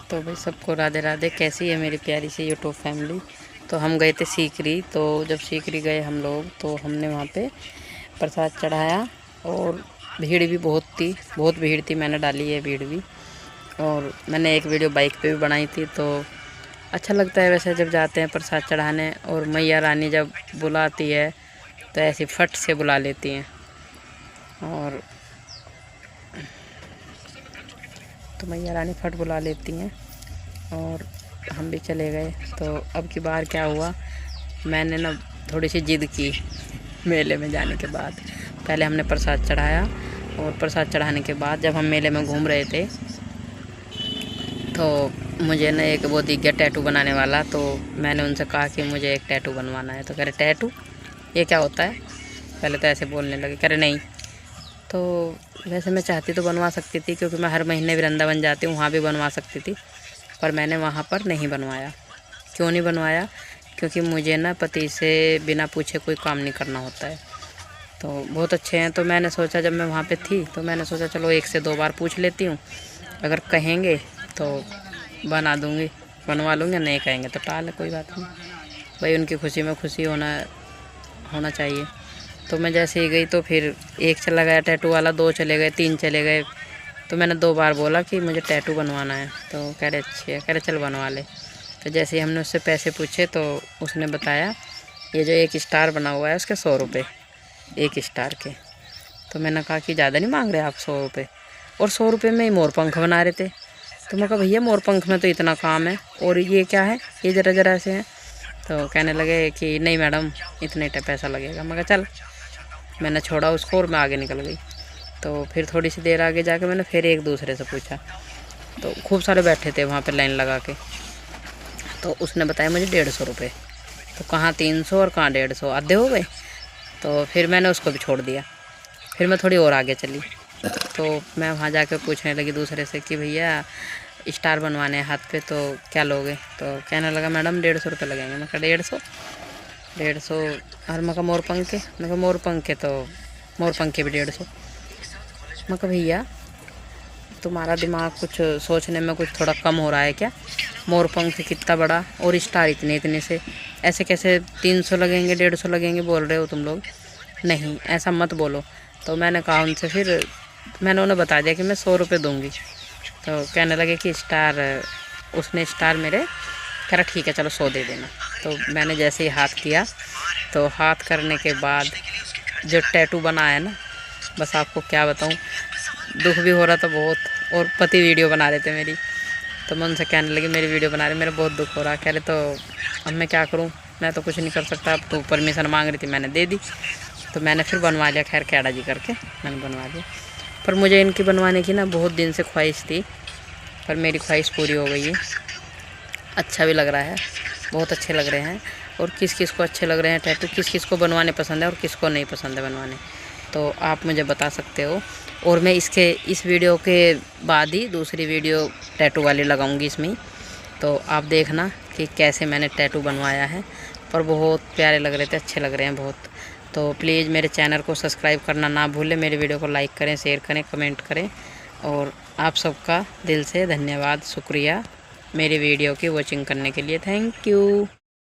तो भाई सबको राधे राधे। कैसी है मेरी प्यारी सी यूट्यूब फैमिली। तो हम गए थे सीकरी। तो जब सीकरी गए हम लोग तो हमने वहाँ पे प्रसाद चढ़ाया और भीड़ भी बहुत भीड़ थी। मैंने डाली है भीड़ भी। और मैंने एक वीडियो बाइक पे भी बनाई थी। तो अच्छा लगता है वैसे जब जाते हैं प्रसाद चढ़ाने, और मैया रानी जब बुलाती है तो ऐसी फट से बुला लेती हैं। और तो मैया रानी फट बुला लेती हैं और हम भी चले गए। तो अब की बार क्या हुआ, मैंने ना थोड़ी सी ज़िद की मेले में जाने के बाद। पहले हमने प्रसाद चढ़ाया और प्रसाद चढ़ाने के बाद जब हम मेले में घूम रहे थे तो मुझे ना एक वो दिख गया टैटू बनाने वाला। तो मैंने उनसे कहा कि मुझे एक टैटू बनवाना है। तो कह रहे टैटू ये क्या होता है। पहले तो ऐसे बोलने लगे, कह रहे नहीं। तो वैसे मैं चाहती तो बनवा सकती थी, क्योंकि मैं हर महीने वृंदावन जाती हूँ, वहाँ भी बनवा सकती थी, पर मैंने वहाँ पर नहीं बनवाया। क्यों नहीं बनवाया, क्योंकि मुझे ना पति से बिना पूछे कोई काम नहीं करना होता है। तो बहुत अच्छे हैं। तो मैंने सोचा जब मैं वहाँ पे थी तो मैंने सोचा चलो 1 से 2 बार पूछ लेती हूँ, अगर कहेंगे तो बना दूँगी, बनवा लूँगी, नहीं कहेंगे तो टाल, कोई बात नहीं। भाई उनकी खुशी में खुशी होना चाहिए। तो मैं जैसे ही गई तो फिर 1 चला गया टैटू वाला, 2 चले गए, 3 चले गए। तो मैंने 2 बार बोला कि मुझे टैटू बनवाना है। तो कह रहे अच्छे है, कह रहे चल बनवा ले। तो जैसे ही हमने उससे पैसे पूछे तो उसने बताया ये जो 1 स्टार बना हुआ है उसके 100 रुपये 1 स्टार के। तो मैंने कहा कि ज़्यादा नहीं मांग रहे आप 100 रुपये, और 100 रुपये में ही मोर पंख बना रहे थे। तो मैं कहा भैया मोर पंख में तो इतना काम है, और ये क्या है, ये ज़रा से हैं। तो कहने लगे कि नहीं मैडम इतने पैसा लगेगा। मैं कहा चल। मैंने छोड़ा उसको और मैं आगे निकल गई। तो फिर थोड़ी सी देर आगे जाके मैंने फिर एक दूसरे से पूछा, तो खूब सारे बैठे थे वहाँ पे लाइन लगा के। तो उसने बताया मुझे 150 रुपये। तो कहाँ 300 और कहाँ 150, आधे हो गए। तो फिर मैंने उसको भी छोड़ दिया। फिर मैं थोड़ी और आगे चली तो मैं वहाँ जाके पूछने लगी दूसरे से कि भैया स्टार बनवाने हैं हाथ पे, तो क्या लोगे। तो कहने लगा मैडम 150 रुपये लगेंगे। मैं कहा 150 और मैं कहा मोर पंख के तो मोर पंख के भी 150। मैं कहा भैया तुम्हारा दिमाग कुछ सोचने में कुछ थोड़ा कम हो रहा है क्या। मोर पंख कितना बड़ा और स्टार इतने से, ऐसे कैसे 300 लगेंगे 150 लगेंगे बोल रहे हो तुम लोग। नहीं ऐसा मत बोलो। तो मैंने कहा उनसे, फिर मैंने उन्हें बता दिया कि मैं 100 रुपये दूँगी। तो कहने लगे कि स्टार, उसने स्टार मेरे कह रहा ठीक है चलो 100 दे देना। तो मैंने जैसे ही हाथ किया तो हाथ करने के बाद जो टैटू बना है ना, बस आपको क्या बताऊं, दुख भी हो रहा था बहुत। और पति वीडियो बना रहे थे मेरी। तो मैं उनसे कहने लगी मेरी वीडियो बना रहे, मेरा बहुत दुख हो रहा। कह रहे तो अब मैं क्या करूं, मैं तो कुछ नहीं कर सकता। अब तो परमिशन मांग रही थी, मैंने दे दी। तो मैंने फिर बनवा लिया, खैर कैडा जी करके मैंने बनवा लिया। पर मुझे इनकी बनवाने की ना बहुत दिन से ख्वाहिश थी, पर मेरी ख्वाहिश पूरी हो गई है। अच्छा भी लग रहा है, बहुत अच्छे लग रहे हैं। और किस किस को अच्छे लग रहे हैं टैटू, किस किस को बनवाने पसंद है और किसको नहीं पसंद है बनवाने, तो आप मुझे बता सकते हो। और मैं इस वीडियो के बाद ही दूसरी वीडियो टैटू वाली लगाऊंगी इसमें। तो आप देखना कि कैसे मैंने टैटू बनवाया है। पर बहुत प्यारे लग रहे थे, अच्छे लग रहे हैं बहुत। तो प्लीज़ मेरे चैनल को सब्सक्राइब करना ना भूलें, मेरे वीडियो को लाइक करें, शेयर करें, कमेंट करें। और आप सबका दिल से धन्यवाद, शुक्रिया मेरी वीडियो की वॉचिंग करने के लिए। Thank you.